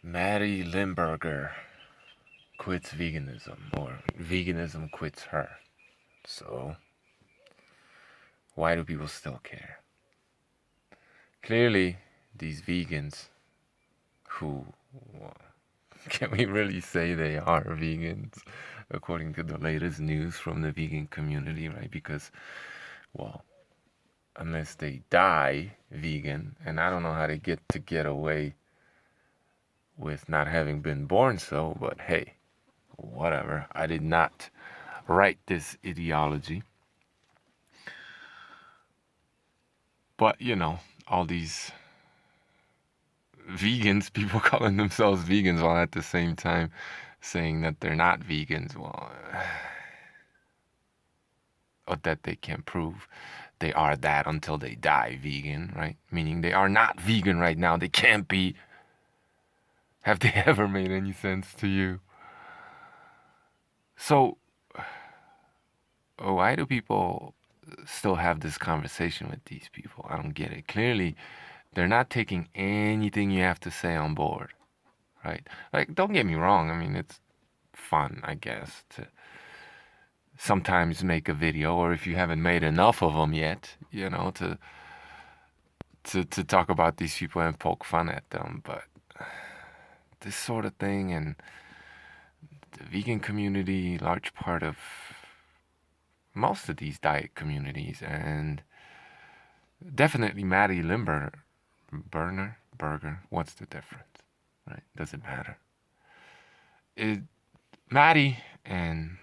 Maddie Limburger quits veganism, or veganism quits her. So, why do people still care? Clearly, these vegans who, well, can we really say they are vegans according to the latest news from the vegan community, right? Because, well, unless they die vegan, and I don't know how they get away with not having been born so, but hey, whatever. I did not write this ideology. But, all these vegans, people calling themselves vegans while at the same time saying that they're not vegans, well, or that they can't prove they are that until they die vegan, right? Meaning they are not vegan right now. They can't be. Have they ever made any sense to you? So, why do people still have this conversation with these people? I don't get it. Clearly, they're not taking anything you have to say on board, right? Like, don't get me wrong. I mean, it's fun, I guess, to sometimes make a video, or if you haven't made enough of them yet, to talk about these people and poke fun at them. But this sort of thing, and the vegan community, large part of most of these diet communities, and definitely Maddie Burger, what's the difference, right? Doesn't matter. Maddie and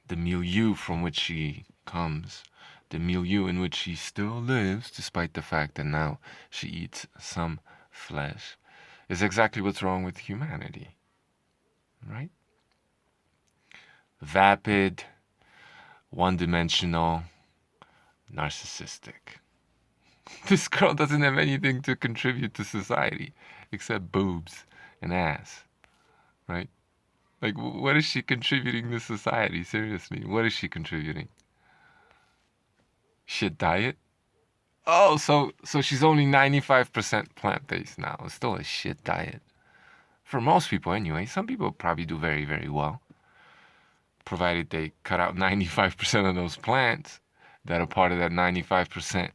the milieu from which she comes, the milieu in which she still lives, despite the fact that now she eats some flesh, is exactly what's wrong with humanity, right? Vapid, one-dimensional, narcissistic. This girl doesn't have anything to contribute to society except boobs and ass, right? Like, what is she contributing to society? Seriously, what is she contributing? Shit diet? Oh, so she's only 95% plant-based now. It's still a shit diet. For most people anyway. Some people probably do very, very well, provided they cut out 95% of those plants that are part of that 95%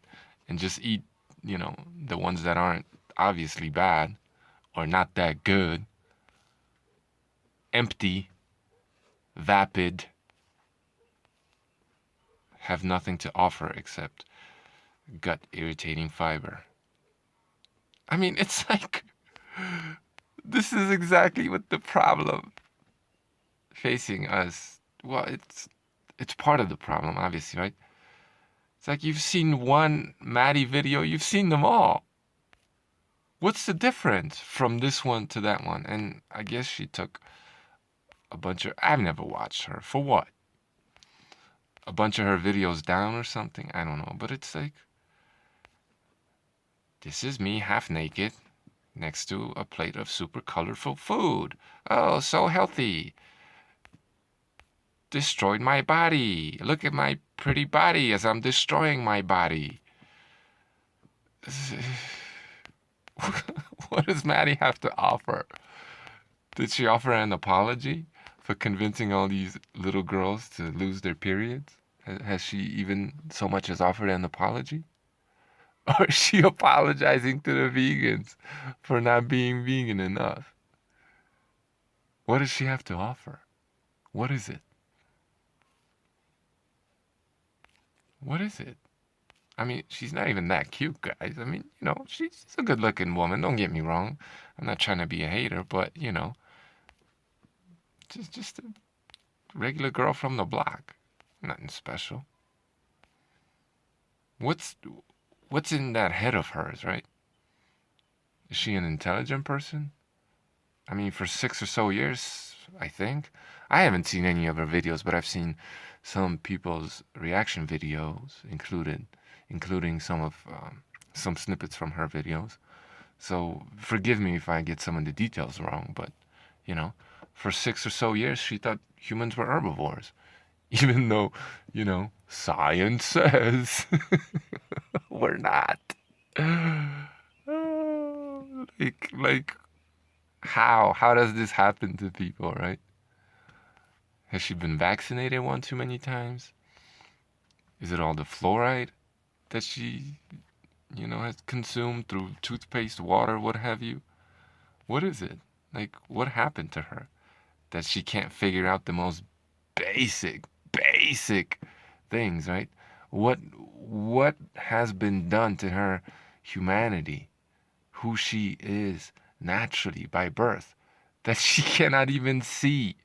and just eat, the ones that aren't obviously bad or not that good. Empty, vapid, have nothing to offer except gut irritating fiber. I mean, it's like, this is exactly what the problem facing us. Well, it's part of the problem, obviously, right? It's like you've seen one Maddie video, you've seen them all. What's the difference from this one to that one? And I guess she took a bunch of, I've never watched her. For what? A bunch of her videos down or something? I don't know. But it's like, this is me half naked next to a plate of super colorful food. Oh, so healthy. Destroyed my body. Look at my pretty body as I'm destroying my body. What does Maddie have to offer? Did she offer an apology for convincing all these little girls to lose their periods? Has she even so much as offered an apology? Or is she apologizing to the vegans for not being vegan enough? What does she have to offer? What is it? What is it? I mean, she's not even that cute, guys. I mean, she's a good-looking woman. Don't get me wrong. I'm not trying to be a hater, but, just a regular girl from the block. Nothing special. What's in that head of hers, right? Is she an intelligent person? I mean, for 6 or so years, I think. I haven't seen any of her videos, but I've seen some people's reaction videos, including some snippets from her videos. So forgive me if I get some of the details wrong, but for 6 or so years she thought humans were herbivores, even though science says we're not. Like How? How does this happen to people, right? Has she been vaccinated one too many times? Is it all the fluoride that she, has consumed through toothpaste, water, what have you? What is it? Like, what happened to her that she can't figure out the most basic things, right? What has been done to her humanity, who she is naturally by birth, that she cannot even see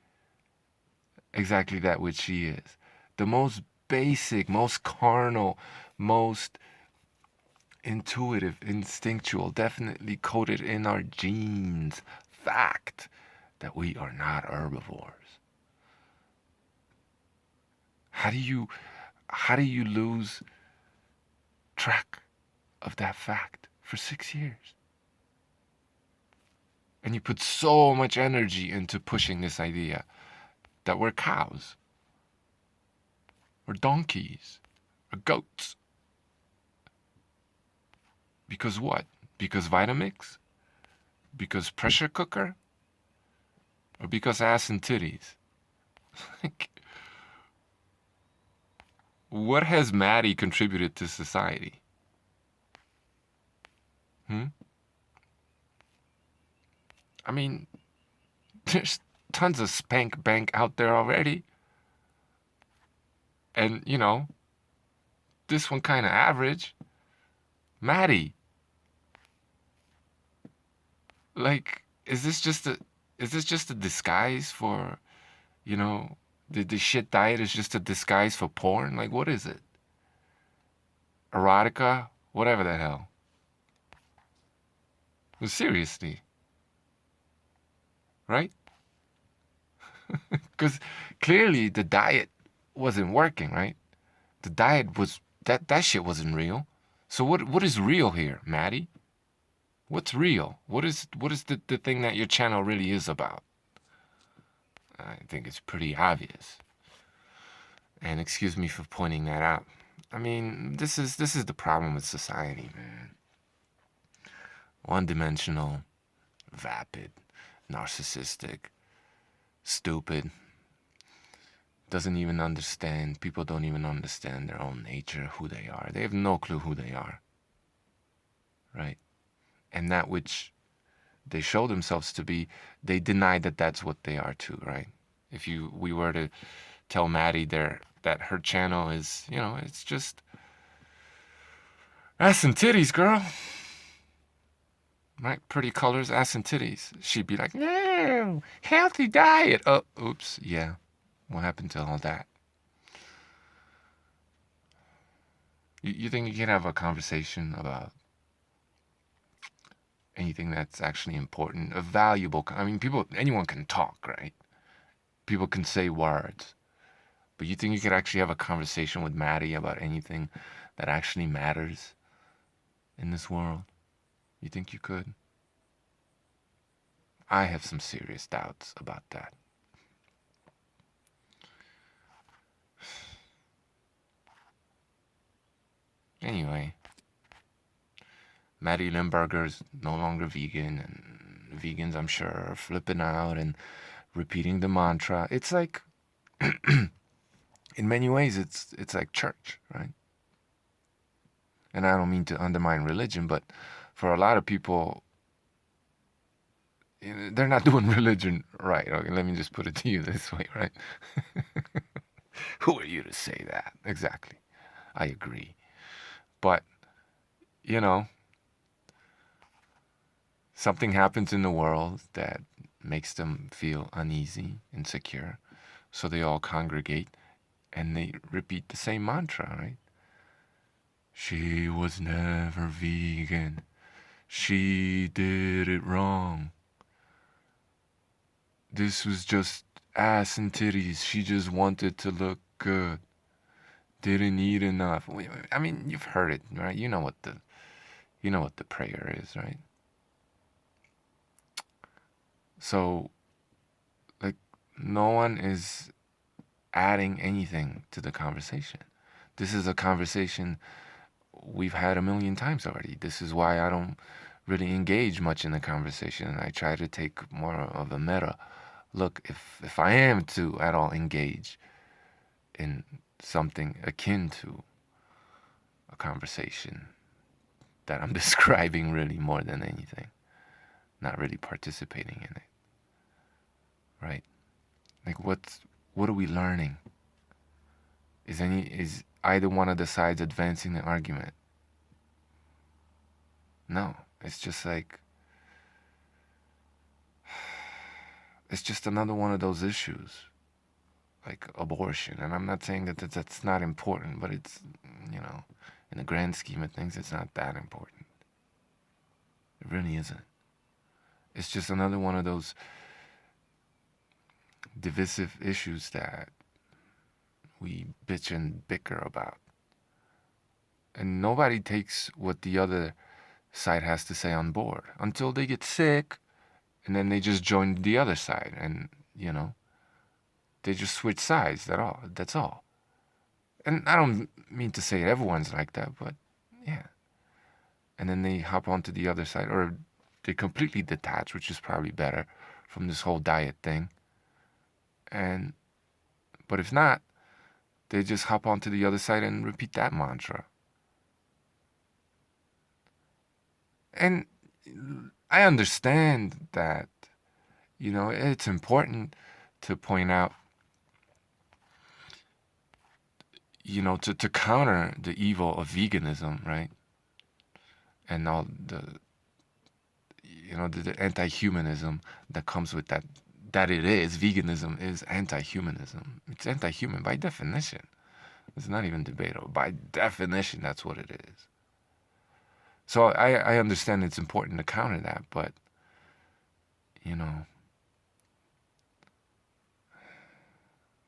exactly that which she is? The most basic, most carnal, most intuitive, instinctual, definitely coded in our genes fact that we are not herbivores. How do you lose track of that fact for 6 years? And you put so much energy into pushing this idea that we're cows, or donkeys, or goats. Because what? Because Vitamix? Because pressure cooker? Or because ass and titties? Like, what has Maddie contributed to society? Hmm? I mean, there's tons of Spank Bank out there already. And, this one kind of average. Maddie, like, is this just a disguise for, you know, the shit diet is just a disguise for porn? Like, what is it? Erotica? Whatever the hell. Well, seriously, right? Because clearly the diet wasn't working, right? The diet was that shit wasn't real. So what is real here, Maddie? What's real? What is the thing that your channel really is about? I think it's pretty obvious. And excuse me for pointing that out. I mean, this is the problem with society, man. One-dimensional, vapid, narcissistic, stupid. Doesn't even understand. People don't even understand their own nature, who they are. They have no clue who they are, right? And that which they show themselves to be, they deny that that's what they are too, right? If we were to tell Maddie that her channel is, it's just ass and titties, girl, right? Pretty colors, ass and titties. She'd be like, no, healthy diet. Oh, oops, yeah. What happened to all that? You think you can have a conversation about anything that's actually important, a valuable? I mean, anyone can talk, right? People can say words. But you think you could actually have a conversation with Maddie about anything that actually matters in this world? You think you could? I have some serious doubts about that. Anyway, Maddie Limburger's no longer vegan, and vegans, I'm sure, are flipping out and repeating the mantra. It's like, in many ways, it's like church, right? And I don't mean to undermine religion, but for a lot of people, they're not doing religion right. Okay, let me just put it to you this way, right? Who are you to say that? Exactly. I agree. But, you know, something happens in the world that makes them feel uneasy, insecure. So they all congregate and they repeat the same mantra, right? She was never vegan. She did it wrong. This was just ass and titties. She just wanted to look good. Didn't eat enough. I mean, you've heard it, right? You know what the prayer is, right? So, like, no one is adding anything to the conversation. This is a conversation we've had a million times already. This is why I don't really engage much in the conversation, and I try to take more of a meta look. If I am to at all engage in something akin to a conversation that I'm describing really more than anything, not really participating in it, right? Like what are we learning? Is either one of the sides advancing the argument? No. It's just like it's just another one of those issues, like abortion. And I'm not saying that that's not important, but it's, you know, in the grand scheme of things, it's not that important. It really isn't. It's just another one of those divisive issues that we bitch and bicker about. And nobody takes what the other side has to say on board until they get sick, and then they just join the other side, and, you know, they just switch sides. That's all. And I don't mean to say everyone's like that, but yeah. And then they hop onto the other side, or they completely detach, which is probably better, from this whole diet thing. And but if not, they just hop onto the other side and repeat that mantra. And I understand that, you know, it's important to point out, you know, to counter the evil of veganism, right? And all the, you know, the anti-humanism that comes with that. That it is, veganism is anti-humanism. It's anti-human by definition. It's not even debatable. By definition, that's what it is. So I understand it's important to counter that, but, you know,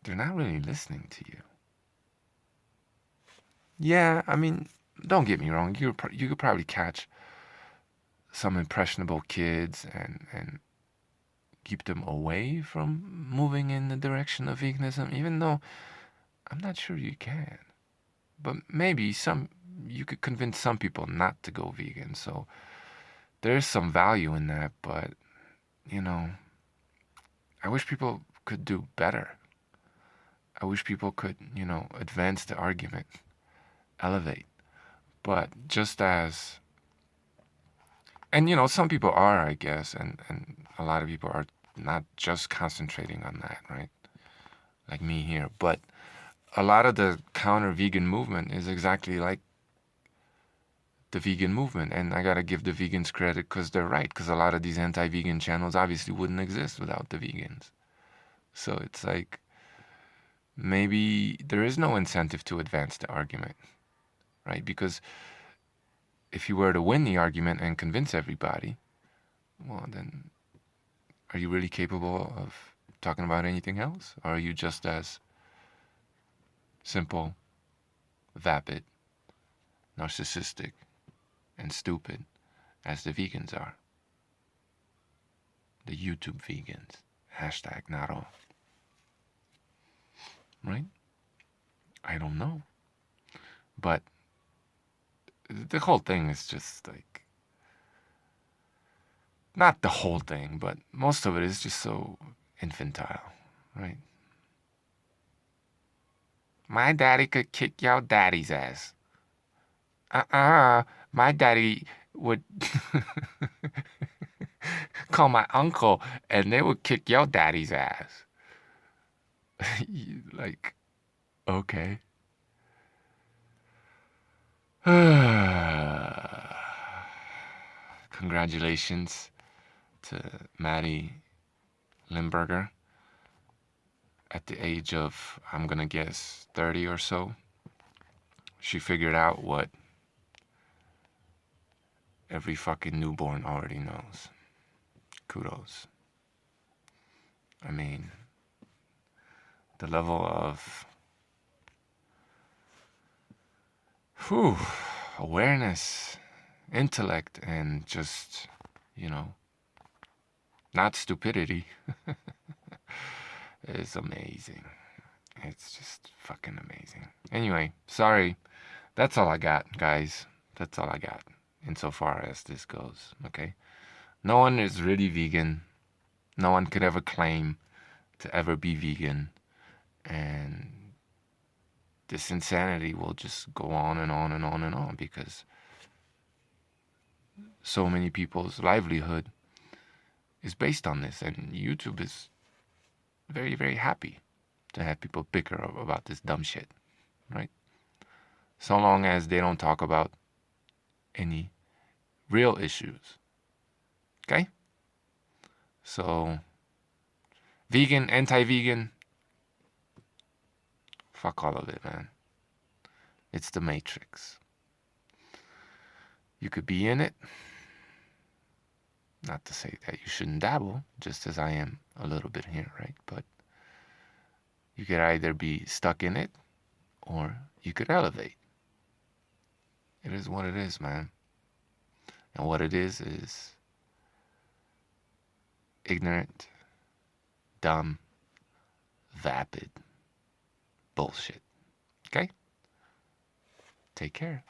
they're not really listening to you. Yeah, I mean, don't get me wrong. You could probably catch some impressionable kids and keep them away from moving in the direction of veganism, even though I'm not sure you can. But maybe you could convince some people not to go vegan. So there's some value in that, but, you know, I wish people could do better. I wish people could, you know, advance the argument, elevate. But just as, and, you know, some people are, I guess, and a lot of people are not just concentrating on that, right? Like me here. But a lot of the counter vegan movement is exactly like the vegan movement. And I gotta give the vegans credit because they're right. Because a lot of these anti-vegan channels obviously wouldn't exist without the vegans. So it's like, maybe there is no incentive to advance the argument, right? Because if you were to win the argument and convince everybody, well, then are you really capable of talking about anything else? Or are you just as simple, vapid, narcissistic, and stupid as the vegans are? The YouTube vegans. Hashtag not all. Right? I don't know. But the whole thing is just like, not the whole thing, but most of it is just so infantile, right? My daddy could kick your daddy's ass. My daddy would call my uncle and they would kick your daddy's ass. Like, okay. Congratulations to Maddie Limburger. At the age of, I'm gonna guess, 30 or so, she figured out what every fucking newborn already knows. Kudos. I mean, the level of awareness, intellect, and just, you know, not stupidity is amazing. It's just fucking amazing. Anyway, sorry. That's all I got, guys. That's all I got. insofar as this goes, okay? No one is really vegan. No one could ever claim to ever be vegan. And this insanity will just go on and on and on and on because so many people's livelihood is based on this. And YouTube is very, very happy to have people bicker about this dumb shit, right? So long as they don't talk about any real issues, okay? So, vegan, anti-vegan, fuck all of it, man. It's the Matrix. You could be in it. Not to say that you shouldn't dabble, just as I am a little bit here, right? But you could either be stuck in it or you could elevate. It is what it is, man. And what it is ignorant, dumb, vapid bullshit. Okay? Take care.